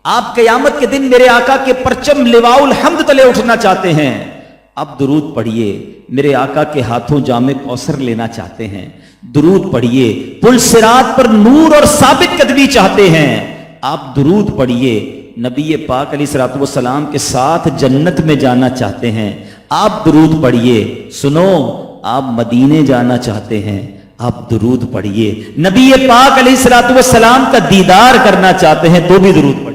آپ قیامت کے دن میرے آقا کے پرچم لواء الحمد تلے اٹھنا چاہتے ہیں، اب درود پڑھیے۔ میرے آقا کے ہاتھوں جام کوثر لینا چاہتے ہیں، درود پڑھیے۔ پل صراط پر نور اور ثابت قدمی چاہتے ہیں، آپ درود پڑھیے۔ نبی پاک علیہ الصلوۃ والسلام کے ساتھ جنت میں جانا چاہتے ہیں، آپ درود پڑھیے۔ سنو، آپ مدینے جانا چاہتے ہیں، آپ درود پڑھیے۔ نبی پاک علیہ الصلوۃ والسلام کا دیدار کرنا چاہتے ہیں تو بھی درود پڑھیے۔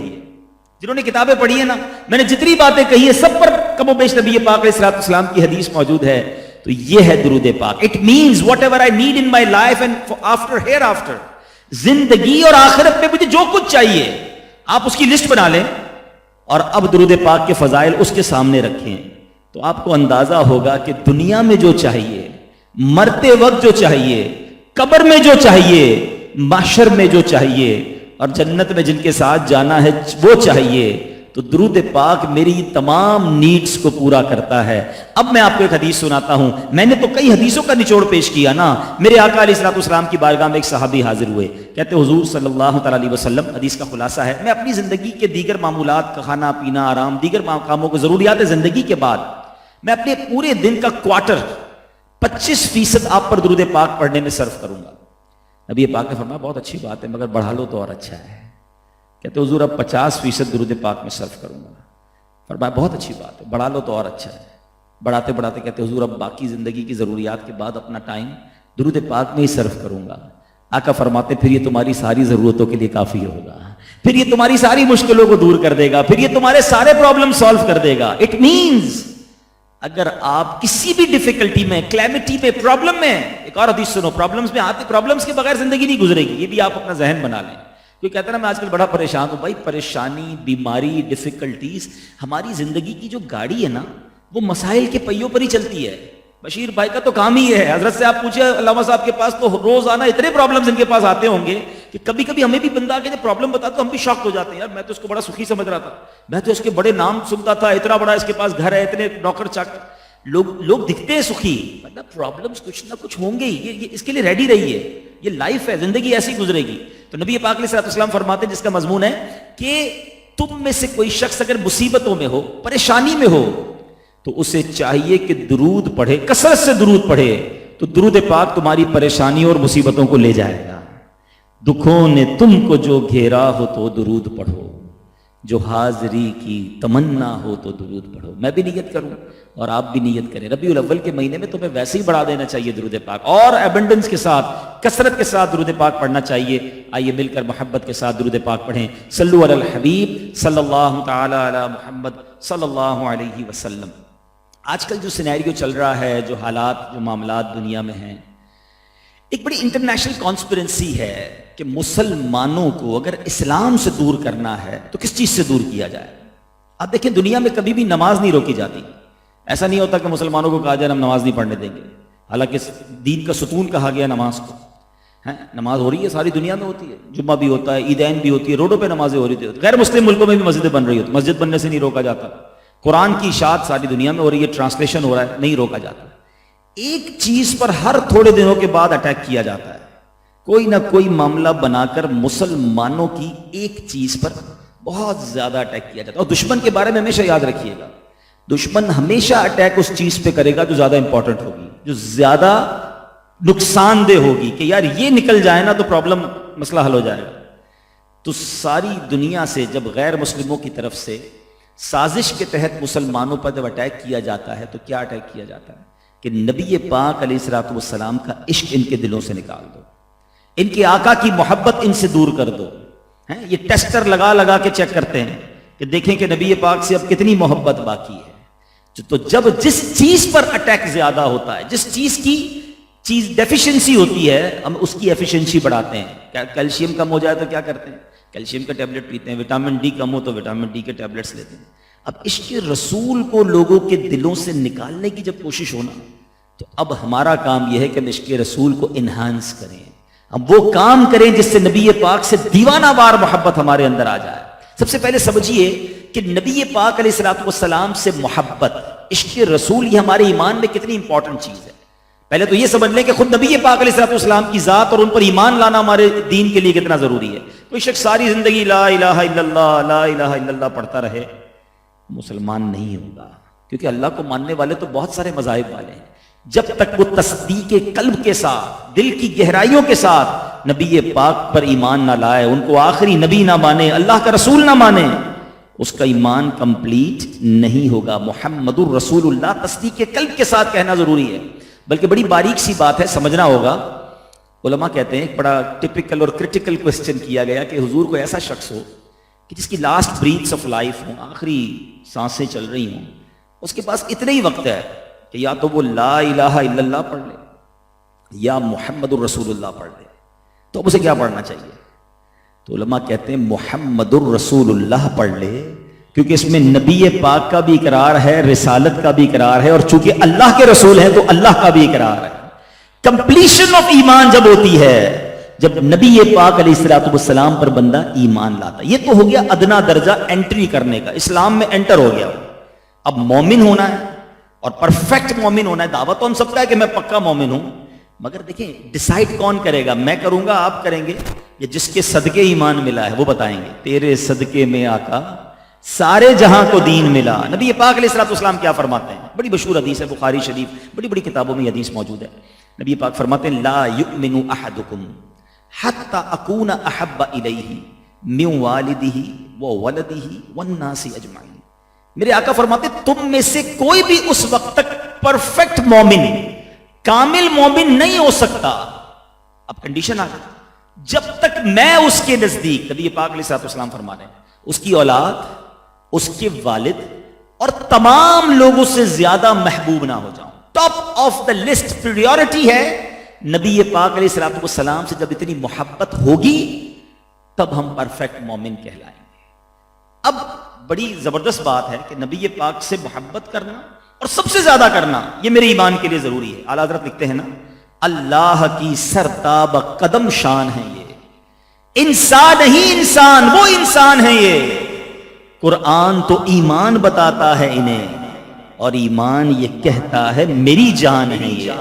جنہوں نے کتابیں پڑھی ہیں نا، میں نے جتنی باتیں کہی ہیں سب پر کم و بیش نبی پاک علیہ الصلوۃ والسلام کی حدیث موجود ہے۔ تو یہ ہے درود پاک۔ It means whatever I need in my life and after hereafter, زندگی اور آخرت میں مجھے جو کچھ چاہیے آپ اس کی لسٹ بنا لیں اور اب درود پاک کے فضائل اس کے سامنے رکھیں، تو آپ کو اندازہ ہوگا کہ دنیا میں جو چاہیے، مرتے وقت جو چاہیے، قبر میں جو چاہیے، محشر میں جو چاہیے، اور جنت میں جن کے ساتھ جانا ہے وہ چاہیے، تو درود پاک میری تمام نیڈز کو پورا کرتا ہے۔ اب میں آپ کو ایک حدیث سناتا ہوں۔ میں نے تو کئی حدیثوں کا نچوڑ پیش کیا نا۔ میرے آقا علیہ الصلوۃ والسلام کی بارگاہ میں ایک صحابی حاضر ہوئے، کہتے حضور صلی اللہ تعالیٰ علیہ وسلم، حدیث کا خلاصہ ہے، میں اپنی زندگی کے دیگر معمولات کا کھانا پینا آرام دیگر کاموں کو ضروریات زندگی کے بعد میں اپنے پورے دن کا کوارٹر 25% آپ پر درود پاک پڑھنے میں صرف کروں گا۔ نبی پاک نے فرمایا بہت اچھی بات ہے مگر بڑھا لو تو اور اچھا ہے۔ کہتے حضور اب 50% درود پاک میں صرف کروں گا۔ فرمایا بہت اچھی بات ہے، بڑھا لو تو اور اچھا ہے۔ بڑھاتے بڑھاتے کہتے حضور اب باقی زندگی کی ضروریات کے بعد اپنا ٹائم درود پاک میں ہی صرف کروں گا۔ آقا فرماتے پھر یہ تمہاری ساری ضرورتوں کے لیے کافی ہوگا، پھر یہ تمہاری ساری مشکلوں کو دور کر دے گا، پھر یہ تمہارے سارے پرابلم سالو کر دے گا۔ اٹ مینز اگر آپ کسی بھی ڈیفیکلٹی میں، کلیمٹی میں، پرابلم میں، ایک اور حدیث سنو، پرابلمز میں آتے، پرابلمز کے بغیر زندگی نہیں گزرے گی، یہ بھی آپ اپنا ذہن بنا لیں۔ کوئی کہتا ہے نا میں آج کل بڑا پریشان ہوں، بھائی پریشانی، بیماری، ڈیفیکلٹیز ہماری زندگی کی جو گاڑی ہے نا وہ مسائل کے پہیوں پر ہی چلتی ہے۔ بشیر بھائی کا تو کام ہی ہے، حضرت سے آپ پوچھیں علامہ صاحب کے پاس تو روزانہ اتنے پرابلمز ان کے پاس آتے ہوں گے کہ کبھی کبھی ہمیں بھی بندہ آگے جب پرابلم بتا تو ہم بھی شاکڈ ہو جاتے ہیں، یار میں تو اس کو بڑا سخی سمجھ رہا تھا، میں تو اس کے بڑے نام سنتا تھا، اتنا بڑا اس کے پاس گھر ہے، اتنے نوکر چاکر، لوگ دکھتے ہیں سخی، مطلب پرابلمز کچھ نہ کچھ ہوں گے ہی، یہ اس کے لیے ریڈی رہیے، یہ لائف ہے، زندگی ایسی گزرے گی۔ تو نبی پاک علیہ الصلوۃ والسلام فرماتے ہیں جس کا مضمون ہے کہ تم میں سے کوئی شخص اگر مصیبتوں میں ہو، پریشانی میں ہو، تو اسے چاہیے کہ درود پڑھے، کثرت سے درود پڑھے، تو درود پاک تمہاری پریشانیوں اور مصیبتوں کو لے جائے گا۔ دکھوں نے تم کو جو گھیرا ہو تو درود پڑھو، جو حاضری کی تمنا ہو تو درود پڑھو۔ میں بھی نیت کروں اور آپ بھی نیت کریں، ربیع الاول کے مہینے میں تمہیں ویسے ہی بڑھا دینا چاہیے درود پاک، اور ایبنڈنس کے ساتھ، کثرت کے ساتھ درود پاک پڑھنا چاہیے۔ آئیے مل کر محبت کے ساتھ درود پاک پڑھیں۔ صلو علی الحبیب صلی اللہ تعالی علی محمد صلی اللہ علیہ وسلم۔ آج کل جو سینیریو چل رہا ہے، جو حالات، جو معاملات دنیا میں ہیں، ایک بڑی انٹرنیشنل کانسپیرنسی ہے کہ مسلمانوں کو اگر اسلام سے دور کرنا ہے تو کس چیز سے دور کیا جائے۔ آپ دیکھیں دنیا میں کبھی بھی نماز نہیں روکی جاتی، ایسا نہیں ہوتا کہ مسلمانوں کو کہا جائے ہم نماز نہیں پڑھنے دیں گے، حالانکہ دین کا ستون کہا گیا نماز کو ہے۔ نماز ہو رہی ہے، ساری دنیا میں ہوتی ہے، جمعہ بھی ہوتا ہے، عیدین بھی ہوتی ہے، روڈوں پہ نمازیں ہو رہی ہوتی، غیر مسلم ملکوں میں بھی مسجدیں بن رہی ہوتی، مسجد بننے سے نہیں روکا جاتا۔ قرآن کی اشاعت ساری دنیا میں ہو رہی ہے، ٹرانسلیشن ہو رہا ہے، نہیں روکا جاتا۔ ایک چیز پر ہر تھوڑے دنوں کے بعد اٹیک کیا جاتا ہے، کوئی نہ کوئی معاملہ بنا کر مسلمانوں کی ایک چیز پر بہت زیادہ اٹیک کیا جاتا ہے۔ اور دشمن کے بارے میں ہمیشہ یاد رکھیے گا، دشمن ہمیشہ اٹیک اس چیز پہ کرے گا جو زیادہ امپورٹنٹ ہوگی، جو زیادہ نقصان دہ ہوگی، کہ یار یہ نکل جائے نا تو پرابلم، مسئلہ حل ہو جائے گا۔ تو ساری دنیا سے جب غیر مسلموں کی طرف سے سازش کے تحت مسلمانوں پر جب اٹیک کیا جاتا ہے تو کیا اٹیک کیا جاتا ہے کہ نبی پاک علیہ الصلوۃ والسلام کا عشق ان کے دلوں سے نکال دو، ان کے آقا کی محبت ان سے دور کر دو۔ یہ ٹیسٹر لگا لگا کے چیک کرتے ہیں کہ دیکھیں کہ نبی پاک سے اب کتنی محبت باقی ہے۔ تو جب جس چیز پر اٹیک زیادہ ہوتا ہے، جس چیز کی ڈیفیشنسی ہوتی ہے، ہم اس کی ایفیشنسی بڑھاتے ہیں۔ کیلشیم کم ہو جائے تو کیا کرتے ہیں؟ کیلشیم کا ٹیبلٹ پیتے ہیں، وٹامن ڈی کم ہو تو وٹامن ڈی کے ٹیبلٹس لیتے ہیں۔ اب عشق رسول کو لوگوں کے دلوں سے نکالنے کی جب کوشش ہونا، تو اب ہمارا کام یہ ہے کہ ہم عشق رسول کو انہانس کریں، ہم وہ کام کریں جس سے نبی پاک سے دیوانہ وار محبت ہمارے اندر آ جائے۔ سب سے پہلے سمجھیے کہ نبی پاک علیہ الصلوۃ والسلام سے محبت، عشق رسول، یہ ہمارے ایمان میں کتنی امپورٹنٹ چیز ہے۔ پہلے تو یہ سمجھ لیں کہ خود نبی پاک علیہ الصلوۃ والسلام کی ذات اور ان پر ایمان لانا ہمارے دین کے لیے کتنا ضروری ہے۔ کوئی شخص ساری زندگی لا الہ الا اللہ لا الہ الا اللہ پڑھتا رہے، مسلمان نہیں ہوگا، کیونکہ اللہ کو ماننے والے تو بہت سارے مذاہب والے ہیں، جب تک وہ تصدیق قلب کے ساتھ، دل کی گہرائیوں کے ساتھ نبی پاک پر ایمان نہ لائے، ان کو آخری نبی نہ مانے، اللہ کا رسول نہ مانے، اس کا ایمان کمپلیٹ نہیں ہوگا۔ محمد الرسول اللہ تصدیق قلب کے ساتھ کہنا ضروری ہے۔ بلکہ بڑی باریک سی بات ہے، سمجھنا ہوگا۔ علماء کہتے ہیں ایک بڑا ٹپیکل اور کرٹیکل کوسچن کیا گیا کہ حضور کو ایسا شخص ہو کہ جس کی لاسٹ بریتھس آف لائف ہوں، آخری سانسیں چل رہی ہوں، اس کے پاس اتنا ہی وقت ہے کہ یا تو وہ لا الہ الا اللہ پڑھ لے یا محمد الرسول اللہ پڑھ لے، تو اب اسے کیا پڑھنا چاہیے؟ تو علماء کہتے ہیں محمد الرسول اللہ پڑھ لے، کیونکہ اس میں نبی پاک کا بھی اقرار ہے، رسالت کا بھی اقرار ہے، اور چونکہ اللہ کے رسول ہیں تو اللہ کا بھی اقرار ہے۔ کمپلیشن آف ایمان جب ہوتی ہے، جب نبی پاک علیہ الصلوۃ والسلام پر بندہ ایمان لاتا ہے، یہ تو ہو گیا ادنا درجہ انٹری کرنے کا، اسلام میں انٹر ہو گیا۔ اب مومن ہونا ہے اور پرفیکٹ مومن ہونا ہے، دعویٰ تو ہم سب کا ہے کہ میں پکا مومن ہوں، مگر دیکھیں ڈیسائیڈ کون کرے گا؟ میں کروں گا، آپ کریں گے، یا جس کے صدقے ایمان ملا ہے وہ بتائیں گے؟ تیرے صدقے میں آقا سارے جہاں کو دین ملا۔ نبی پاک علیہ الصلوۃ والسلام کیا فرماتے ہیں؟ بڑی مشہور حدیث ہے، بخاری شریف، بڑی بڑی کتابوں میں یہ حدیث موجود ہے۔ نبی پاک فرماتے ہیں لا یؤمن احدکم حتی اکون احب الیہ من والدہ وولدہ والناس اجمعین۔ میرے آقا فرماتے تم میں سے کوئی بھی اس وقت تک پرفیکٹ مومن، کامل مومن نہیں ہو سکتا، اب کنڈیشن آ گئی، جب تک میں اس کے نزدیک، نبی پاک علیہ الصلوۃ والسلام فرما رہے ہیں، اس کی اولاد، اس کے والد اور تمام لوگوں سے زیادہ محبوب نہ ہو جاؤں، top of the list, priority ہے۔ نبی پاک علیہ الصلوۃ والسلام سے جب اتنی محبت ہوگی تب ہم پرفیکٹ مومن کہلائیں گے۔ اب بڑی زبردست بات ہے کہ نبی پاک سے محبت کرنا اور سب سے زیادہ کرنا یہ میرے ایمان کے لیے ضروری ہے۔ اعلیٰ حضرت لکھتے ہیں نا، اللہ کی سرتاب قدم شان ہے یہ، انسان نہیں انسان، وہ انسان ہے یہ۔ قرآن تو ایمان بتاتا ہے انہیں، اور ایمان یہ کہتا ہے میری جان ہے یہ،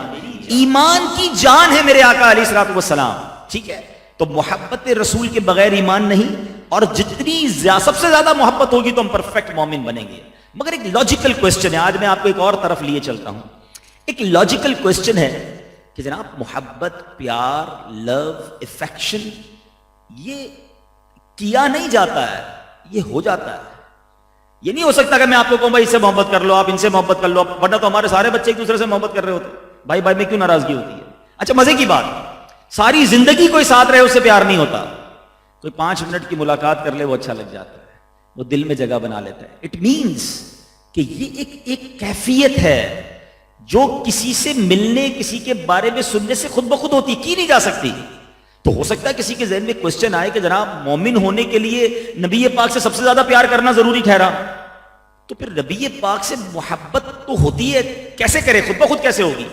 ایمان کی جان ہے میرے آقا علیہ الصلوۃ والسلام۔ ٹھیک ہے، تو محبت رسول کے بغیر ایمان نہیں، اور جتنی سب سے زیادہ محبت ہوگی تو ہم پرفیکٹ مومن بنیں گے۔ مگر ایک لاجیکل کوسچن ہے، آج میں آپ کو ایک اور طرف لیے چلتا ہوں۔ ایک لاجیکل کوسچن ہے کہ جناب محبت، پیار، لو، افیکشن یہ کیا نہیں جاتا ہے، یہ ہو جاتا ہے۔ یہ نہیں ہو سکتا کہ میں آپ کو کہوں بھائی اس سے محبت کر لو، آپ ان سے محبت کر لو، ورنہ تو ہمارے سارے بچے ایک دوسرے سے محبت کر رہے ہوتے، بھائی بھائی میں کیوں ناراضگی ہوتی ہے؟ اچھا مزے کی بات، ساری زندگی کوئی ساتھ رہے اس سے پیار نہیں ہوتا، کوئی 5 منٹ کی ملاقات کر لے وہ اچھا لگ جاتا ہے، وہ دل میں جگہ بنا لیتا ہے۔ اٹ مینس کہ یہ ایک کیفیت ہے جو کسی سے ملنے، کسی کے بارے میں سننے سے خود بخود ہوتی، کی نہیں جا سکتی۔ تو ہو سکتا ہے کسی کے ذہن میں کوسچن آئے کہ جناب مومن ہونے کے لیے نبی پاک سے سب سے زیادہ پیار کرنا ضروری ٹھہرا، تو پھر نبی پاک سے محبت تو ہوتی ہے، کیسے کرے، خود بخود کیسے ہوگی؟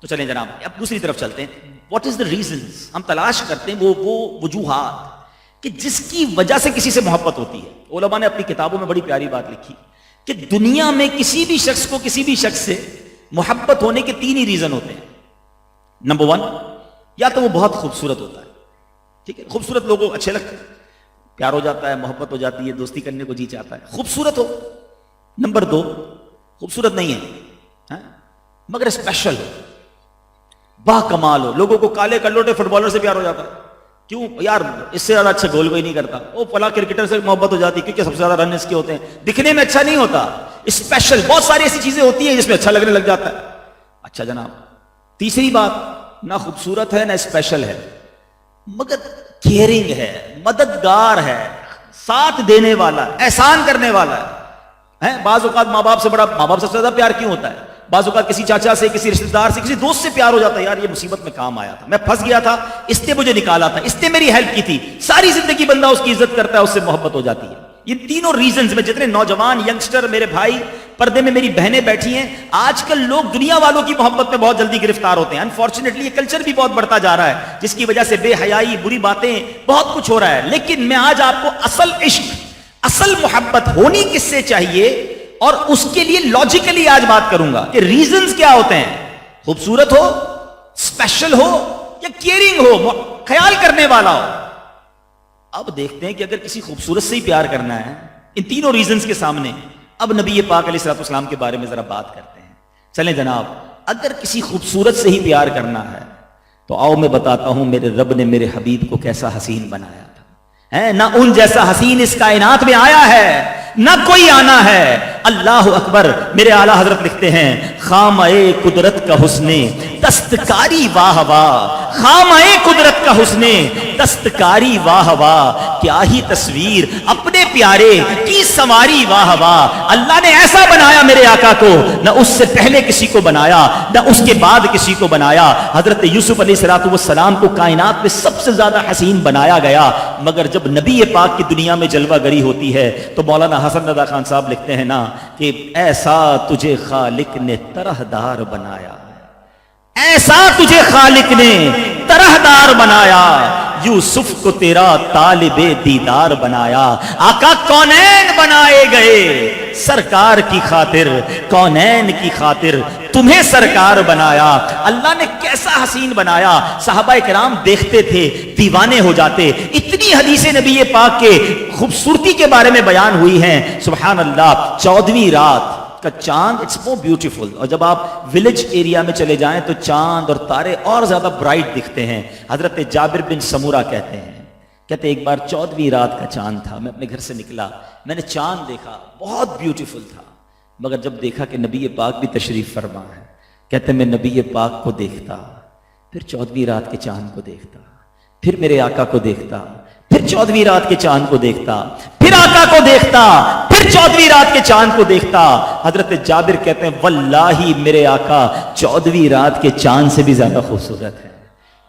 تو چلیں جناب اب دوسری طرف چلتے ہیں۔ What is the reasons? ہم تلاش کرتے ہیں وہ وجوہات کہ جس کی وجہ سے کسی سے محبت ہوتی ہے۔ علماء نے اپنی کتابوں میں بڑی پیاری بات لکھی کہ دنیا میں کسی بھی شخص کو کسی بھی شخص سے محبت ہونے کے 3 ہی ریزن ہوتے ہیں۔ نمبر 1، یا تو وہ بہت خوبصورت ہوتا ہے، ٹھیک ہے، خوبصورت لوگوں اچھے لگتے ہیں، پیار ہو جاتا ہے، محبت ہو جاتی ہے، دوستی کرنے کو جی چاہتا ہے، خوبصورت ہو۔ نمبر 2، خوبصورت نہیں ہے مگر اسپیشل ہو، با کمال ہو، لوگوں کو کالے کلوٹے فٹ بالر سے پیار ہو جاتا ہے، کیوں یار اس سے زیادہ اچھا گول کوئی نہیں کرتا، وہ فلاں کرکٹر سے محبت ہو جاتی کیونکہ سب سے زیادہ رن اس کے ہوتے ہیں، دکھنے میں اچھا نہیں ہوتا، اسپیشل، بہت ساری ایسی چیزیں ہوتی ہیں جس میں اچھا لگنے لگ جاتا ہے۔ اچھا جناب تیسری بات، نہ خوبصورت ہے نہ اسپیشل ہے مگر کیئرنگ ہے، مددگار ہے، ساتھ دینے والا، احسان کرنے والا ہے۔ بعض اوقات ماں باپ سے زیادہ پیار کیوں ہوتا ہے؟ بعض اوقات کسی چاچا سے، کسی رشتہ دار سے، کسی دوست سے پیار ہو جاتا ہے، یار یہ مصیبت میں کام آیا تھا، میں پھنس گیا تھا، اس نے مجھے نکالا تھا، اس نے میری ہیلپ کی تھی، ساری زندگی بندہ اس کی عزت کرتا ہے، اس سے محبت ہو جاتی ہے۔ یہ تینوں ریزنز میں جتنے نوجوان ینگسٹر میرے بھائی پردے میں میری بہنیں بیٹھی ہیں، آج کل لوگ دنیا والوں کی محبت میں بہت جلدی گرفتار ہوتے ہیں۔ انفارچونیٹلی یہ کلچر بھی بہت بڑھتا جا رہا ہے جس کی وجہ سے بے حیائی، بری باتیں، بہت کچھ ہو رہا ہے۔ لیکن میں آج آپ کو اصل عشق، اصل محبت ہونی کس سے چاہیے اور اس کے لیے لاجیکلی آج بات کروں گا کہ ریزنز کیا ہوتے ہیں۔ خوبصورت ہو، اسپیشل ہو یا کیئرنگ ہو، خیال کرنے والا ہو۔ اب دیکھتے ہیں کہ اگر کسی خوبصورت سے ہی پیار کرنا ہے ان تینوں ریزنز کے سامنے، اب نبی پاک علیہ الصلوۃ والسلام کے بارے میں ذرا بات کرتے ہیں. چلیں جناب، اگر کسی خوبصورت سے ہی پیار کرنا ہے تو آؤ میں بتاتا ہوں میرے رب نے میرے حبیب کو کیسا حسین بنایا تھا. نہ ان جیسا حسین اس کائنات میں آیا ہے، نہ کوئی آنا ہے. اللہ اکبر. میرے اعلیٰ حضرت لکھتے ہیں خامہ قدرت کا حسن دستکاری واہ واہ، خامہ قدرت کا حسن دستکاری واہ واہ، کیا ہی تصویر اپنے پیارے کی سنواری واہ واہ. اللہ نے ایسا بنایا میرے آقا کو، نہ اس سے پہلے کسی کو بنایا نہ اس کے بعد کسی کو بنایا. حضرت یوسف علیہ الصلوۃ والسلام کو کائنات میں سب سے زیادہ حسین بنایا گیا، مگر جب نبی پاک کی دنیا میں جلوہ گری ہوتی ہے تو مولانا حسن رضا خان صاحب لکھتے ہیں نا کہ ایسا تجھے خالق نے طرح دار بنایا، ایسا تجھے خالق نے طرح دار بنایا، یوسف کو تیرا طالب دیدار بنایا. آقا کونین بنائے گئے سرکار کی خاطر، کونین کی خاطر تمہیں سرکار بنایا. اللہ نے کیسا حسین بنایا. صحابہ کرام دیکھتے تھے دیوانے ہو جاتے. اتنی حدیثیں نبی پاک کے خوبصورتی کے بارے میں بیان ہوئی ہیں، سبحان اللہ. 14ویں رات کا چاند اٹس مور بیوٹیفل، اور جب آپ ولیج ایریا میں چلے جائیں تو چاند اور تارے اور زیادہ برائٹ دکھتے ہیں. حضرت جابر بن سمورہ کہتے ایک بار 14ویں رات کا چاند تھا، میں اپنے گھر سے نکلا، میں نے چاند دیکھا، بہت بیوٹیفل تھا، مگر جب دیکھا کہ نبی پاک بھی تشریف فرما ہے، کہتے میں نبی پاک کو دیکھتا، پھر 14ویں رات کے چاند کو دیکھتا، پھر میرے آقا کو دیکھتا، پھر 14ویں رات کے چاند کو دیکھتا، پھر آقا کو دیکھتا، پھر 14ویں رات کے چاند کو دیکھتا. حضرت جابر کہتے ہیں واللہ میرے آقا 14ویں رات کے چاند سے بھی زیادہ خوبصورت ہے.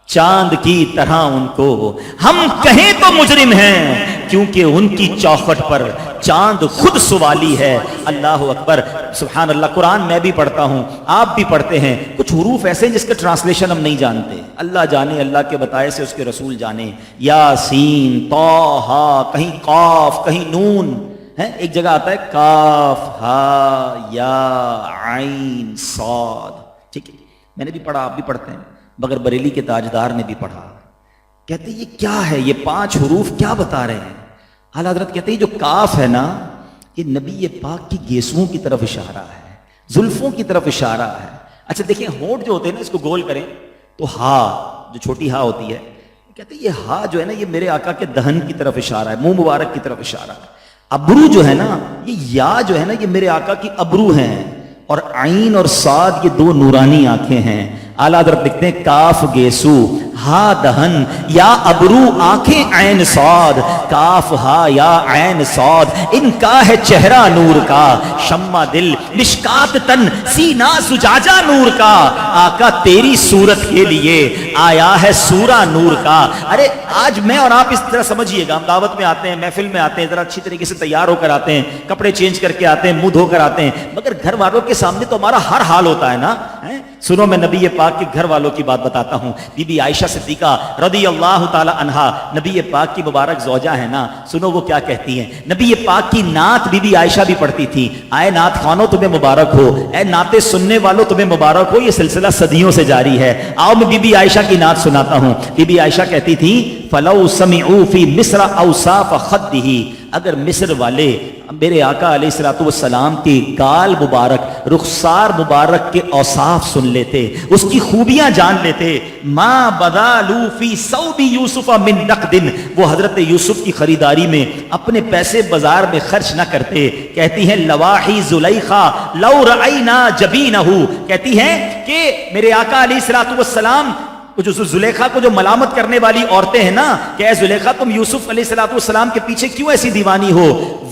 چاند کی طرح ان کو ہم کہیں تو مجرم ہیں، کیونکہ ان کی چوکھٹ پر چاند خود سوالی ہے. اللہ اکبر. سبحان اللہ. قرآن میں بھی پڑھتا ہوں، آپ بھی پڑھتے ہیں. کچھ حروف ایسے ہیں جس کا ٹرانسلیشن ہم نہیں جانتے، اللہ جانے، اللہ کے بتائے سے اس کے رسول جانے. یاسین، طٰہٰ، کہیں قاف، کہیں نون ہے، ایک جگہ آتا ہے کاف ہا یا عین صاد. ٹھیک ہے، میں نے بھی پڑھا، آپ بھی پڑھتے ہیں، مگر بریلی کے تاجدار نے بھی پڑھا. کہتے یہ کیا ہے، یہ 5 حروف کیا بتا رہے ہیں؟ اعلیٰ حضرت کہتے ہیں جو کاف ہے نا، یہ نبی پاک کی گیسوؤں کی طرف اشارہ ہے، زلفوں کی طرف اشارہ ہے. اچھا دیکھیں، ہونٹ جو ہوتے ہیں نا، اس کو گول کریں تو ہا، جو چھوٹی ہا ہوتی ہے، کہتے ہیں یہ ہا جو ہے نا، یہ میرے آقا کے دہن کی طرف اشارہ ہے، منہ مبارک کی طرف اشارہ ہے. ابرو جو ہے نا، یہ یا جو ہے نا، یہ میرے آقا کی ابرو ہیں، اور عین اور صاد یہ 2 نورانی آنکھیں ہیں. اعلیٰ حضرت لکھتے ہیں کاف گیسو، ہا دہن، یا ابرو آنکھیں عین صاد، کاف ہا یا عین صاد، ان کا ہے چہرہ نور کا، شمع دل مشکات تن، سینہ زجاجہ نور کا. آقا تیری صورت کے لیے آیا ہے سورہ نور کا. ارے آج میں اور آپ اس طرح سمجھیے گا، ہم دعوت میں آتے ہیں، محفل میں آتے ہیں، ذرا اچھی طریقے سے تیار ہو کر آتے ہیں، کپڑے چینج کر کے آتے ہیں، منہ دھو کر آتے ہیں، مگر گھر والوں کے سامنے تو ہمارا ہر حال ہوتا ہے نا. سنو میں نبی پاک کے گھر والوں کی بات بتاتا ہوں. بی بی عائشہ صدیقہ رضی اللہ تعالی عنہا نبی پاک کی مبارک زوجہ ہے نا. سنو وہ کیا کہتی ہیں. نبی پاک کی نعت بی بی عائشہ بھی پڑھتی تھی. آئے نعت خوانوں تمہیں مبارک ہو، اے نعتیں سننے والوں تمہیں مبارک ہو، یہ سلسلہ صدیوں سے جاری ہے. آؤ میں بی بی عائشہ کی نعت سناتا ہوں. بی بی عائشہ کہتی تھی فلو سمعوا فی مصر اوصاف خدہ، اگر مصر والے میرے آقا علیہ الصلوۃ والسلام کی گال مبارک، رخسار مبارک کے اوصاف سن لیتے، اس کی خوبیاں جان لیتے، ما بذلوا فی ثوب یوسف من نقد، وہ حضرت یوسف کی خریداری میں اپنے پیسے بازار میں خرچ نہ کرتے. کہتی ہیں لواحی زلیخا لو رأینا جبینہ، کہتی ہیں کہ میرے آقا علیہ الصلوۃ والسلام جو زلیخا کو جو ملامت کرنے والی عورتیں ہیں نا کہ اے زلیخا تم یوسف علیہ الصلوۃ والسلام کے پیچھے کیوں ایسی دیوانی ہو،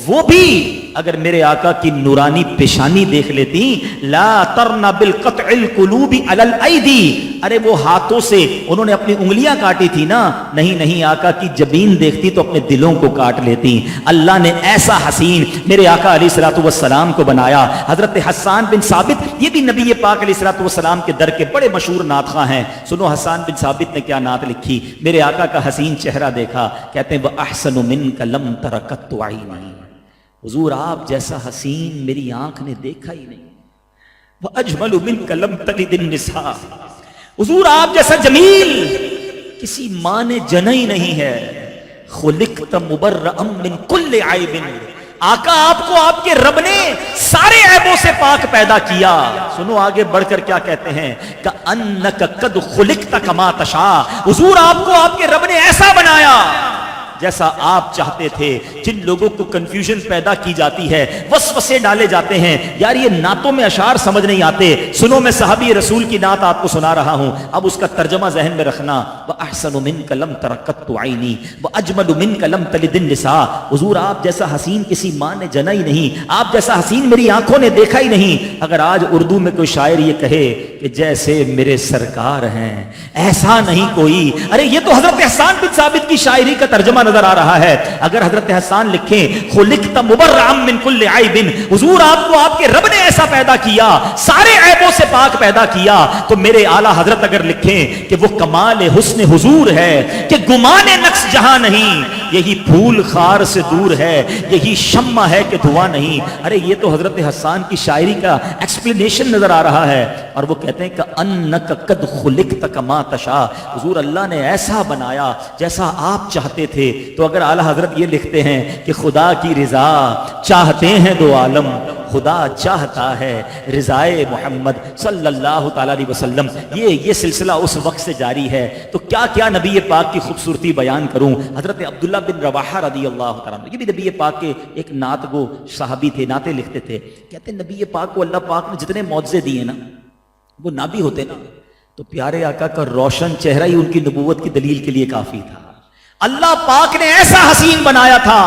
وہ بھی اگر میرے آقا کی نورانی پیشانی دیکھ لیتی لا ترن بالقطع القلوب علی الایدی، ارے وہ ہاتھوں سے انہوں نے اپنی انگلیاں کاٹی تھی نا، نہیں آقا کی جبین دیکھتی تو اپنے دلوں کو کاٹ لیتی. اللہ نے ایسا حسین میرے آقا علیہ الصلوۃ والسلام کو بنایا. حضرت حسان بن ثابت یہ بھی نبی پاک علیہ الصلوۃ والسلام کے در کے بڑے مشہور نعت خواں ہیں. سنو حسان بن ثابت نے کیا نعت لکھی. میرے آقا کا حسین چہرہ دیکھا، کہتے ہیں وَأَحْسَنُ مِنْكَ لَمْ تَرَ قَطُّ عَيْنِي، حضور آپ جیسا حسین میری آنکھ نے دیکھا ہی نہیں. وَأَجْمَلُ مِنْكَ لَمْ تَلِدِ النِّسَاءُ، حضور آپ جیسا جمیل کسی ماں نے جنا ہی نہیں ہے. خلقت مبرأم من کل عیب، آقا آپ کو آپ کے رب نے سارے عیبوں سے پاک پیدا کیا. سنو آگے بڑھ کر کیا کہتے ہیں، کأنک قد خلقت کما تشاء، حضور آپ کو آپ کے رب نے ایسا بنایا جیسا آپ چاہتے تھے. جن لوگوں کو کنفیوژن پیدا کی جاتی ہے، وسوسے ڈالے جاتے ہیں، یار یہ نعتوں میں اشعار سمجھ نہیں آتے، سنو میں صحابی رسول کی نعت آپ کو سنا رہا ہوں، اب اس کا ترجمہ ذہن میں رکھنا. وَأَحْسَنُ مِنْكَ لَمْ تَرَ قَطُّ عَيْنِي وَأَجْمَلُ مِنْكَ لَمْ تَلِدِ النِّسَاءُ، حضور آپ جیسا حسین کسی ماں نے جنا ہی نہیں، آپ جیسا حسین میری آنکھوں نے دیکھا ہی نہیں. اگر آج اردو میں کوئی شاعر یہ کہے کہ جیسے میرے سرکار ہیں ایسا نہیں کوئی، ارے یہ تو حضرت حسان بن ثابت کی شاعری کا ترجمہ نظر آ رہا ہے. اگر حضرت حسان لکھیں خلقت مبرأ من کل عیب، حضور آپ کو آپ کے رب نے ایسا پیدا کیا، سارے عیبوں سے پاک پیدا کیا، تو میرے اعلیٰ حضرت اگر لکھیں کہ وہ کمال حسن حضور ہے کہ گمان نقص جہاں نہیں، یہی پھول خار سے دور ہے، یہی شمع ہے کہ دھواں نہیں. ارے یہ تو حضرت حسان کی شاعری کا ایکسپلینیشن نظر آ رہا ہے. اور وہ کہتے ہیں کہ انک قد خلقت کما تشاء، حضور اللہ نے ایسا بنایا جیسا آپ چاہتے تھے. تو اگر اعلیٰ حضرت یہ لکھتے ہیں کہ خدا کی رضا چاہتے ہیں دو عالم، خدا چاہتا ہے رضائے محمد صلی اللہ تعالی علیہ وسلم. یہ سلسلہ اس وقت سے جاری ہے. تو کیا کیا نبی پاک کی خوبصورتی بیان کروں. حضرت عبداللہ بن رواحہ رضی اللہ تعالیٰ عنہ، یہ بھی نبی پاک کے ایک نعت گو صحابی تھے، نعتیں لکھتے تھے. کہتے ہیں نبی پاک کو اللہ پاک نے جتنے معجزے دیے نا، وہ نہ بھی ہوتے نا تو پیارے آقا کا روشن چہرہ ہی ان کی نبوت کی دلیل کے لیے کافی تھا. اللہ پاک نے ایسا حسین بنایا تھا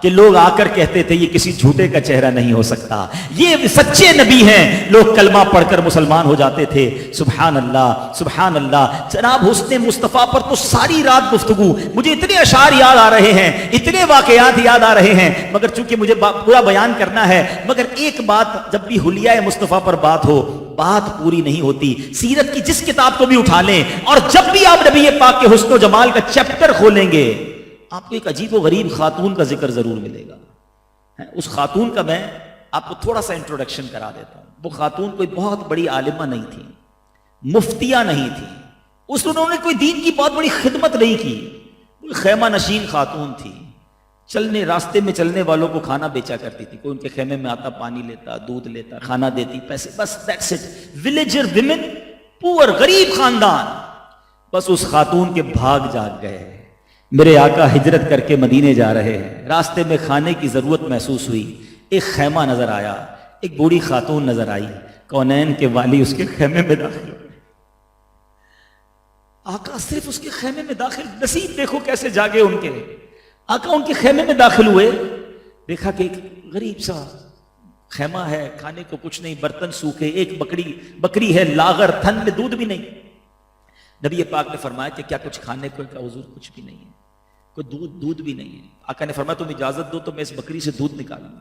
کہ لوگ آ کر کہتے تھے یہ کسی جھوٹے کا چہرہ نہیں ہو سکتا، یہ سچے نبی ہیں. لوگ کلمہ پڑھ کر مسلمان ہو جاتے تھے. سبحان اللہ سبحان اللہ. جناب حسن مصطفیٰ پر تو ساری رات گفتگو، مجھے اتنے اشعار یاد آ رہے ہیں، اتنے واقعات یاد آ رہے ہیں، مگر چونکہ مجھے پورا بیان کرنا ہے. مگر ایک بات، جب بھی حلیہ مصطفیٰ پر بات ہو بات پوری نہیں ہوتی. سیرت کی جس کتاب کو بھی اٹھا لیں اور جب بھی آپ نبی پاک کے حسن و جمال کا چیپٹر کھولیں گے، آپ کو ایک عجیب و غریب خاتون کا ذکر ضرور ملے گا. اس خاتون کا میں آپ کو تھوڑا سا انٹروڈکشن کرا دیتا ہوں. وہ خاتون کوئی بہت بڑی عالمہ نہیں تھی، مفتیہ نہیں تھی، انہوں نے کوئی دین کی بہت بڑی خدمت نہیں کی. کوئی خیمہ نشین خاتون تھی، چلنے راستے میں چلنے والوں کو کھانا بیچا کرتی تھی. کوئی ان کے خیمے میں آتا، پانی لیتا، دودھ لیتا، کھانا دیتی، پیسے، بس دیٹس اٹ. ولیجر ویمن، پور، غریب خاندان. بس اس خاتون کے بھاگ جاگ گئے. میرے آقا ہجرت کر کے مدینے جا رہے ہیں، راستے میں کھانے کی ضرورت محسوس ہوئی. ایک خیمہ نظر آیا، ایک بوڑھی خاتون نظر آئی. کونین کے والی اس کے خیمے میں داخل ہوئے. آقا صرف اس کے خیمے میں داخل، نصیب دیکھو کیسے جاگے ان کے. آقا ان کے خیمے میں داخل ہوئے، دیکھا کہ ایک غریب سا خیمہ ہے، کھانے کو کچھ نہیں، برتن سوکھے، ایک بکری ہے لاغر، تھن میں دودھ بھی نہیں. نبی پاک نے فرمایا کہ کیا کچھ کھانے کو؟ کہا حضور کچھ بھی نہیں ہے، کوئی دودھ بھی نہیں ہے. آقا نے فرمایا تم اجازت دو تو میں اس بکری سے دودھ نکالوں گا.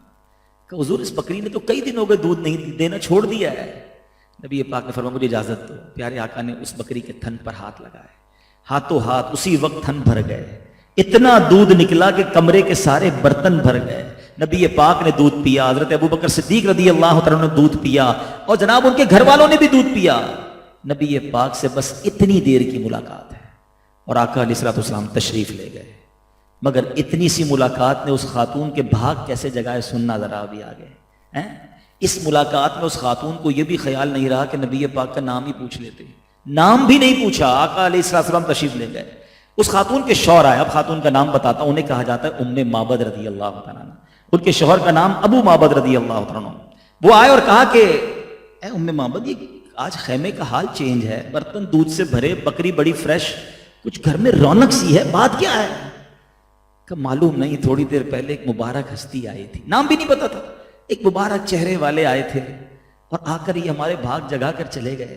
کہ حضور اس بکری نے تو کئی دن ہو گئے دودھ نہیں دینا چھوڑ دیا ہے. نبی پاک نے فرمایا مجھے اجازت دو. پیارے آقا نے اس بکری کے تھن پر ہاتھ لگائے، ہاتھوں ہاتھ اسی وقت تھن بھر گئے. اتنا دودھ نکلا کہ کمرے کے سارے برتن بھر گئے. نبی پاک نے دودھ پیا، حضرت ابوبکر صدیق رضی اللہ تعالیٰ نے دودھ پیا، اور جناب ان کے گھر والوں نے بھی دودھ پیا. نبی پاک سے بس اتنی دیر کی ملاقات ہے اور آقا علیہ الصلوۃ والسلام تشریف لے گئے. مگر اتنی سی ملاقات نے اس خاتون کے بھاگ کیسے جگائے سننا ذرا بھی آگے. اس ملاقات میں اس خاتون کو یہ بھی خیال نہیں رہا کہ نبی پاک کا نام ہی پوچھ لیتے. نام بھی نہیں پوچھا. آقا علیہ الصلوۃ والسلام تشریف لے گئے. اس خاتون کے شوہر آئے، اب خاتون کا نام بتاتا ہوں، انہیں کہا جاتا ہے ام معبد رضی اللہ تعالیٰ عنہ. ان کے شوہر کا نام ابو معبد رضی اللہ تعالیٰ عنہ. وہ آئے اور کہا کہ اے ام معبد، یہ آج خیمے کا حال چینج ہے، برتن دودھ سے بھرے، بکری بڑی فریش، کچھ گھر میں رونق سی ہے، بات کیا ہے؟ کہ معلوم نہیں، تھوڑی دیر پہلے ایک مبارک ہستی آئی تھی، نام بھی نہیں پتا تھا، ایک مبارک چہرے والے آئے تھے اور آ کر یہ ہمارے بھاگ جگا کر چلے گئے.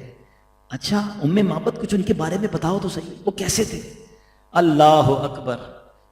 اچھا ام معبد کچھ ان کے بارے میں بتاؤ تو صحیح، وہ کیسے تھے؟ اللہ اکبر.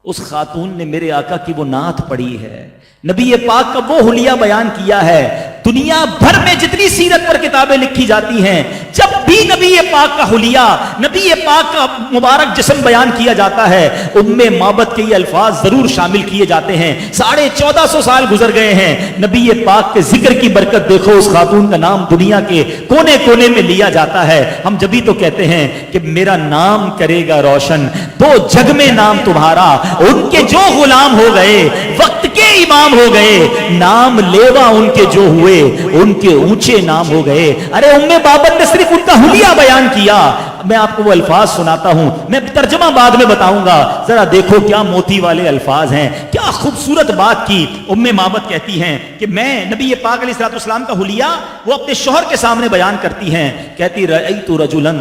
اس خاتون نے میرے آقا کی وہ نعت پڑھی ہے، نبی پاک کا وہ حلیہ بیان کیا ہے. دنیا بھر میں جتنی سیرت پر کتابیں لکھی جاتی ہیں، جب بھی بھی نبی پاک کا حلیہ، نبی پاک کا مبارک جسم بیان کیا جاتا ہے، ام مابت کے یہ الفاظ ضرور شامل کیے جاتے ہیں۔ 1450 سال گزر گئے ہیں، نبی پاک کے ذکر کی برکت دیکھو، اس خاتون کا نام دنیا کے کونے کونے میں لیا جاتا ہے۔ ہم جبھی تو کہتے ہیں کہ میرا نام کرے گا روشن دو جگ میں نام تمہارا، ان کے جو غلام ہو گئے وقت کے امام ہو گئے، نام لیوا ان کے جو ہوئے ان کے اونچے نام ہو گئے۔ ارے ام بابت نے صرف ان کا حلیہ بیان کیا۔ میں آپ کو وہ الفاظ سناتا ہوں، میں ترجمہ بعد میں بتاؤں گا، ذرا دیکھو کیا موتی والے الفاظ ہیں، کیا خوبصورت بات کی۔ ام مابت کہتی ہیں کہ میں نبی پاک علیہ الصلوۃ والسلام کا حلیہ وہ اپنے شوہر کے سامنے بیان کرتی ہیں، کہتی رأیت رجلا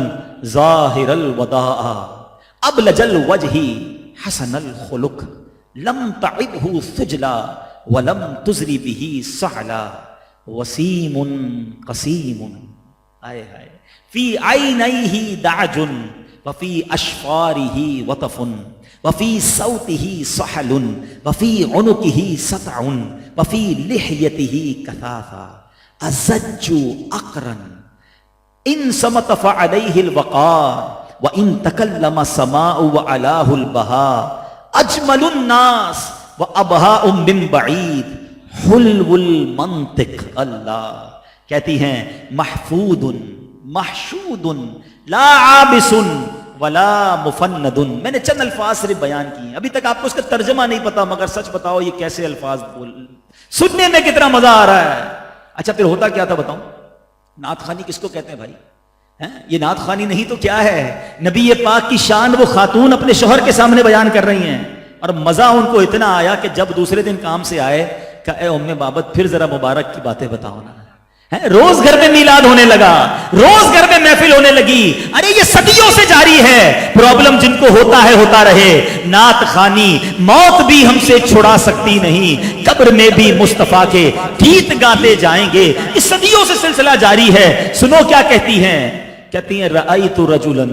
ظاہر الوداع ابلج الوجہ حسن الخلق لم تعبہ سجلا ولم تزری بہ سہلا وسیم قسیم آئے ہائے فی عینیہ دعج وفی اشفارہ وطف وفی صوتہ صحل وفی عنقہ سطع وفی لحیتہ کثافہ ازج اقرن ان صمت فعلیہ الوقار وان تکلم السماء وعلاه البہاء اجمل الناس وابہاء من بعید حلو المنطق۔ اللہ کہتی ہیں محفوظ محشود لا عابس ولا مفند۔ میں نے چند الفاظ صرف بیان کیے، ابھی تک آپ کو اس کا ترجمہ نہیں پتا، مگر سچ بتاؤ یہ کیسے الفاظ بول، سننے میں کتنا مزہ آ رہا ہے۔ اچھا پھر ہوتا کیا تھا بتاؤں؟ نعت خوانی کس کو کہتے ہیں بھائی؟ یہ نعت خوانی نہیں تو کیا ہے؟ نبی پاک کی شان وہ خاتون اپنے شوہر کے سامنے بیان کر رہی ہیں، اور مزہ ان کو اتنا آیا کہ جب دوسرے دن کام سے آئے کہ اے ام بابت پھر ذرا مبارک کی باتیں بتاؤ نا۔ روز گھر میں میلاد ہونے لگا، روز گھر میں محفل ہونے لگی۔ ارے یہ صدیوں سے جاری ہے، پرابلم جن کو ہوتا ہے ہوتا رہے۔ نعت خوانی موت بھی ہم سے چھڑا سکتی نہیں، قبر میں بھی مصطفیٰ کے گیت گاتے جائیں گے۔ اس صدیوں سے سلسلہ جاری ہے۔ سنو کیا کہتی ہیں، کہتی ہیں رأیت رجلا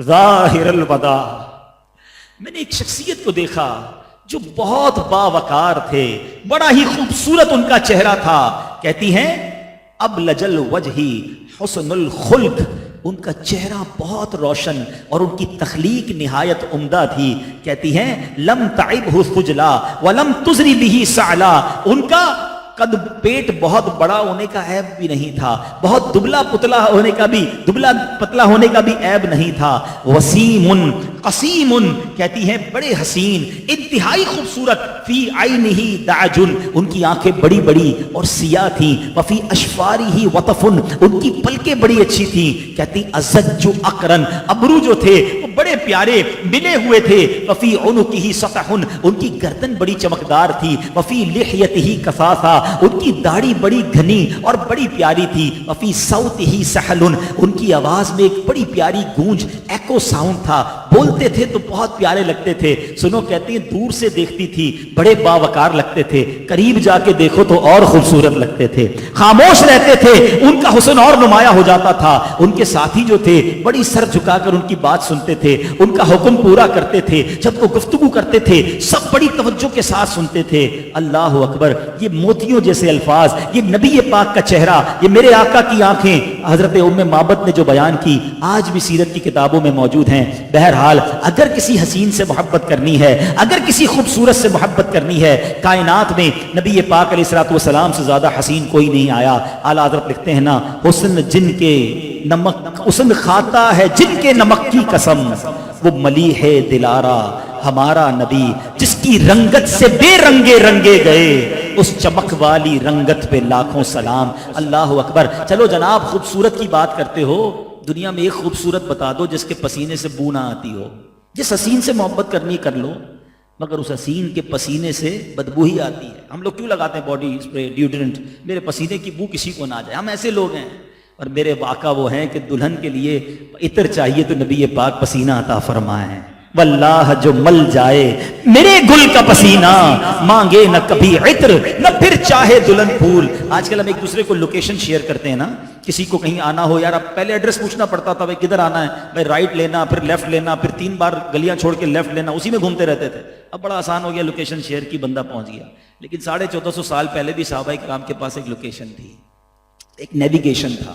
ظاہر الوداع، میں نے ایک شخصیت کو دیکھا جو بہت باوقار تھے، بڑا ہی خوبصورت ان کا چہرہ تھا۔ کہتی ہیں ابلج الوجہ حسن الخلق، ان کا چہرہ بہت روشن اور ان کی تخلیق نہایت عمدہ تھی۔ کہتی ہیں لم تعبہ سجلا ولم تزری بہ سعلا، ان کا قد پیٹ بہت بڑا ہونے کا عیب بھی نہیں تھا، بہت دبلا پتلا ہونے کا بھی عیب نہیں تھا۔ وسیم قسیم، کہتی ہیں بڑے حسین، انتہائی خوبصورت۔ فی عینہ دعج، ان کی آنکھیں بڑی بڑی اور سیاہ تھیں۔ وفی اشفارہ وطف، ان کی پلکیں بڑی اچھی تھیں۔ کہتی ازج اقرن، ابرو جو تھے وہ بڑے پیارے ملے ہوئے تھے۔ وفی عنقہ سطح، ان کی گردن بڑی چمکدار تھی۔ وفی لحیتہ کثافہ، ان کی داڑھی بڑی گھنی اور بڑی پیاری تھی۔ وفی صوتہ سحل، ان کی آواز میں ایک بڑی پیاری گونج، ایکو ساؤنڈ تھا، بولتے تھے تو بہت پیارے لگتے تھے۔ سنو کہتی ہیں دور سے دیکھتی تھی بڑے باوقار لگتے تھے، قریب جا کے دیکھو تو اور خوبصورت لگتے تھے۔ خاموش رہتے تھے، ان کا حسن اور نمایاں ہو جاتا تھا۔ ان کے ساتھی جو تھے بڑی سر جھکا کر ان کی بات سنتے تھے، ان کا حکم پورا کرتے تھے۔ جب وہ گفتگو کرتے تھے سب بڑی توجہ کے ساتھ سنتے تھے۔ اللہ اکبر، یہ موتیوں جیسے الفاظ، یہ نبی پاک کا چہرہ، یہ میرے آقا کی آنکھیں حضرت ام مابت نے جو بیان کی آج بھی سیرت کی کتابوں میں موجود ہیں۔ بہرحال اگر کسی حسین سے محبت کرنی ہے، اگر کسی خوبصورت سے محبت کرنی ہے، کائنات میں نبی پاک علیہ الصلوۃ والسلام سے زیادہ حسین کوئی نہیں آیا۔ اعلیٰ حضرت لکھتے ہیں نا، حسن جن کے نمک، حسن کھاتا ہے جن کے نمک کی قسم، وہ ملیح دلارا ہمارا نبی، جس کی رنگت سے بے رنگے رنگے گئے، اس چمک والی رنگت پہ لاکھوں سلام۔ اللہ اکبر۔ چلو جناب خوبصورت کی بات کرتے ہو، دنیا میں ایک خوبصورت بتا دو جس کے پسینے سے بو نہ آتی ہو۔ جس حسین سے محبت کرنی کر لو، مگر اس حسین کے پسینے سے بدبو ہی آتی ہے۔ ہم لوگ کیوں لگاتے ہیں باڈی اسپرے، ڈیوڈرنٹ، میرے پسینے کی بو کسی کو نہ جائے، ہم ایسے لوگ ہیں۔ اور میرے آقا وہ ہیں کہ دلہن کے لیے عطر چاہیے تو نبی پاک پسینہ عطا فرمائیں۔ واللہ جو مل جائے میرے گل کا پسینہ، مانگے نہ کبھی عطر نہ پھر چاہے دلہن پھول۔ آج کل ہم ایک دوسرے کو لوکیشن شیئر کرتے ہیں نا، کسی کو کہیں آنا ہو، یار اب پہلے ایڈریس پوچھنا پڑتا تھا، بھائی کدھر آنا ہے، بھائی رائٹ لینا پھر لیفٹ لینا پھر 3 بار گلیاں چھوڑ کے لیفٹ لینا، اسی میں گھومتے رہتے تھے۔ اب بڑا آسان ہو گیا، لوکیشن شیئر کی بندہ پہنچ گیا۔ لیکن 1450 سال پہلے بھی صحابہ کرام کے پاس ایک لوکیشن تھی، ایک نیویگیشن تھا۔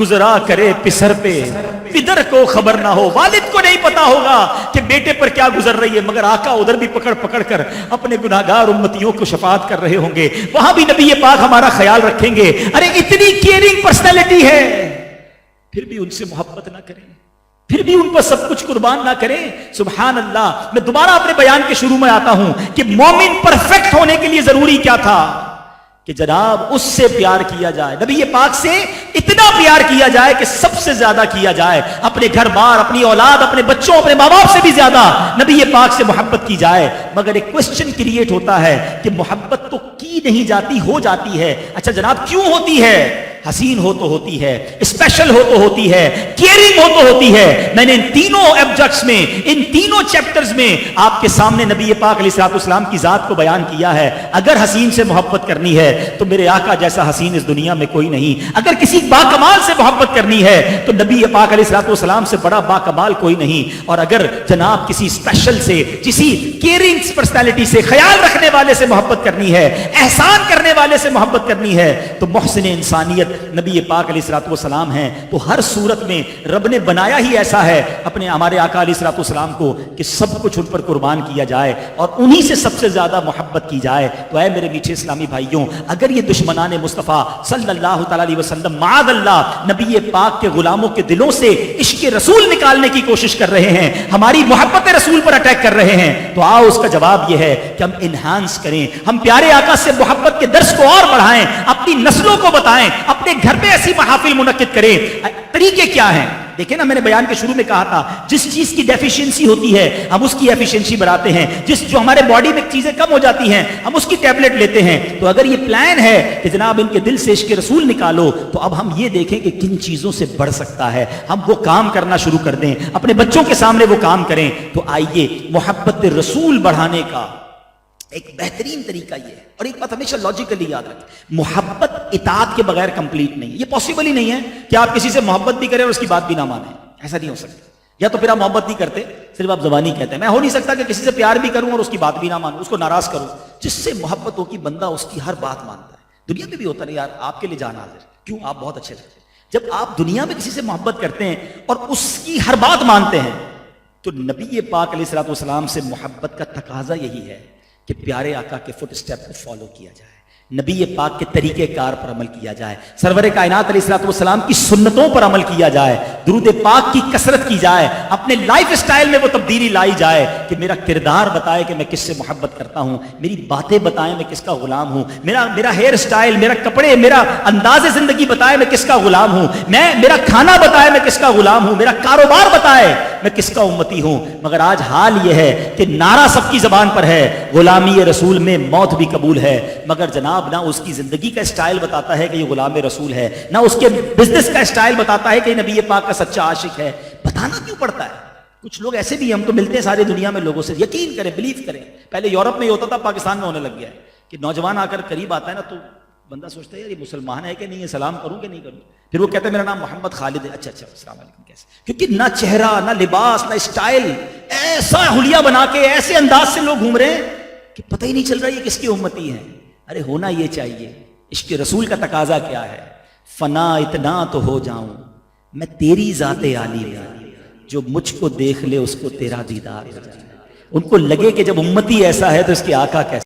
گزرا کرے پسر پہ پدر کو خبر نہ ہو. والد کو نہیں پتا ہوگا کہ بیٹے پر کیا گزر رہی ہے، مگر آقا ادھر بھی پکڑ پکڑ کر اپنے گناہگار امتیوں کو شفاعت کر رہے ہوں گے، وہاں بھی نبی پاک ہمارا خیال رکھیں گے. ارے اتنی کیئرنگ پرسنالٹی ہے، پھر بھی ان سے محبت نہ کریں، پھر بھی ان پر سب کچھ قربان نہ کریں. سبحان اللہ. میں دوبارہ اپنے بیان کے شروع میں آتا ہوں کہ مومن پرفیکٹ ہونے کے لیے ضروری کیا تھا کہ جناب اس سے پیار کیا جائے، نبی پاک سے اتنا پیار کیا جائے کہ سب سے زیادہ کیا جائے، اپنے گھر بار، اپنی اولاد، اپنے بچوں، اپنے ماں باپ سے بھی زیادہ نبی پاک سے محبت کی جائے. مگر ایک کوسچن کریٹ ہوتا ہے کہ محبت تو کی نہیں جاتی، ہو جاتی ہے. اچھا جناب کیوں ہوتی ہے؟ حسین ہو تو ہوتی ہے، اسپیشل ہو تو ہوتی ہے، کیئرنگ ہو تو ہوتی ہے. میں نے ان تینوں ایبجیکٹس میں، ان تینوں چیپٹرز میں آپ کے سامنے نبی پاک علیہ الصلوۃ والسلام کی ذات کو بیان کیا ہے. اگر حسین سے محبت کرنی ہے تو میرے آقا جیسا حسین اس دنیا میں کوئی نہیں. اگر کسی باکمال سے محبت کرنی ہے تو نبی پاک علیہ الصلوۃ والسلام سے بڑا باکمال کوئی نہیں. اور اگر جناب کسی اسپیشل سے، کسی کیئرنگ پرسنالٹی سے، خیال رکھنے والے سے محبت کرنی ہے، احسان کرنے والے سے محبت کرنی ہے، تو محسن انسانیت نبی پاک علیہ الصلوۃ والسلام ہیں. تو ہر صورت میں رب نے بنایا ہی ایسا ہے اپنے ہمارے آقا علیہ الصلوۃ والسلام کو کہ سب کچھ ان پر قربان کیا جائے اور انہی سے سب سے زیادہ محبت کی جائے. تو اے میرے میٹھے اسلامی بھائیوں، اگر یہ دشمنان مصطفیٰ صلی اللہ تعالی علیہ وسلم معاذ اللہ نبی پاک کے غلاموں کے دلوں سے عشق رسول نکالنے کی کوشش کر رہے ہیں، ہماری محبت رسول پر اٹیک کر رہے ہیں، تو آؤ اس کا جواب یہ ہے کہ ہم انہانس کریں، ہم پیارے آقا سے محبت کے درس کو اور بڑھائیں، اپنی نسلوں کو بتائیں، اپنے گھر پہ ایسی محافل منعقد کریں. طریقے کیا ہیں؟ دیکھیں نا، میں نے بیان کے شروع میں کہا تھا جس چیز کی ڈیفیشنسی ہوتی ہے ہم اس کی ایفیشنسی بڑھاتے ہیں، جو ہمارے باڈی میں چیزیں کم ہو جاتی ہیں ہم اس کی ٹیبلٹ لیتے ہیں. تو اگر یہ پلان ہے کہ جناب ان کے دل سے عشق رسول نکالو، تو اب ہم یہ دیکھیں کہ کن چیزوں سے بڑھ سکتا ہے، ہم وہ کام کرنا شروع کر دیں، اپنے بچوں کے سامنے وہ کام کریں. تو آئیے محبت رسول بڑھانے کا ایک بہترین طریقہ یہ ہے. اور ایک بات ہمیشہ لاجیکلی یاد رکھیں، محبت اطاعت کے بغیر کمپلیٹ نہیں ہے. یہ پاسبل ہی نہیں ہے کہ آپ کسی سے محبت بھی کریں اور اس کی بات بھی نہ مانیں، ایسا نہیں ہو سکتا. یا تو پھر آپ محبت نہیں کرتے، صرف آپ زبانی کہتے ہیں. میں ہو نہیں سکتا کہ کسی سے پیار بھی کروں اور اس کی بات بھی نہ مانوں، اس کو ناراض کروں. جس سے محبت ہو کہ بندہ اس کی ہر بات مانتا ہے. دنیا میں بھی ہوتا ہے یار، آپ کے لیے جان حاضر، کیوں آپ بہت اچھے لگتے ہیں. جب آپ دنیا میں کسی سے محبت کرتے ہیں اور اس کی ہر بات مانتے ہیں، تو نبی پاک علیہ الصلوۃ والسلام سے محبت کا تقاضا یہی ہے کہ پیارے آقا کے فٹ اسٹیپ کو فالو کیا جائے، نبی پاک کے طریقہ کار پر عمل کیا جائے، سرور کائنات علیہ الصلوۃ والسلام کی سنتوں پر عمل کیا جائے، درود پاک کی کثرت کی جائے، اپنے لائف سٹائل میں وہ تبدیلی لائی جائے کہ میرا کردار بتائے کہ میں کس سے محبت کرتا ہوں، میری باتیں بتائیں میں کس کا غلام ہوں، میرا ہیئر سٹائل، میرا کپڑے، میرا انداز زندگی بتائے میں کس کا غلام ہوں، میرا کھانا بتائے میں کس کا غلام ہوں، میرا کاروبار بتائے میں کس کا امتی ہوں. مگر آج حال یہ ہے کہ نعرہ سب کی زبان پر ہے، غلامی رسول میں موت بھی قبول ہے، مگر جناب نہ اس کی زندگی کا اسٹائل بتاتا ہے کہ یہ غلام رسول ہے، نہ اس کے بزنس کا اسٹائل بتاتا ہے کہ یہ نبی پاک کا سچا عاشق ہے. بتانا کیوں پڑتا ہے؟ کچھ لوگ ایسے بھی ہم تو ملتے ہیں ساری دنیا میں لوگوں سے، یقین کریں، بلیو کریں، پہلے یورپ میں یہ ہوتا تھا، پاکستان میں ہونے لگ گیا ہے کہ نوجوان آ کر قریب آتا ہے نا تو بندہ سوچتا ہے یار یہ مسلمان ہے کہ نہیں ہے، سلام کروں کہ نہیں کروں. پھر وہ کہتا ہے میرا نام محمد خالد ہے. اچھا السلام علیکم، کیسے؟ کیونکہ نہ چہرہ، نہ لباس، نہ اسٹائل، ایسا حلیہ بنا کے ایسے انداز سے لوگ گھوم رہے ہیں کہ پتہ ہی نہیں چل رہا یہ کس کی امتی ہے. ارے ہونا یہ چاہیے. عشق رسول کا تقاضا کیا ہے؟ فنا اتنا تو ہو جاؤں میں تیری ذات عالی میں، جو مجھ کو دیکھ لے اس کو تیرا دیدار ہو جائے. ان کو لگے کہ جب امتی ایسا ہے تو اس کے آقا کیسا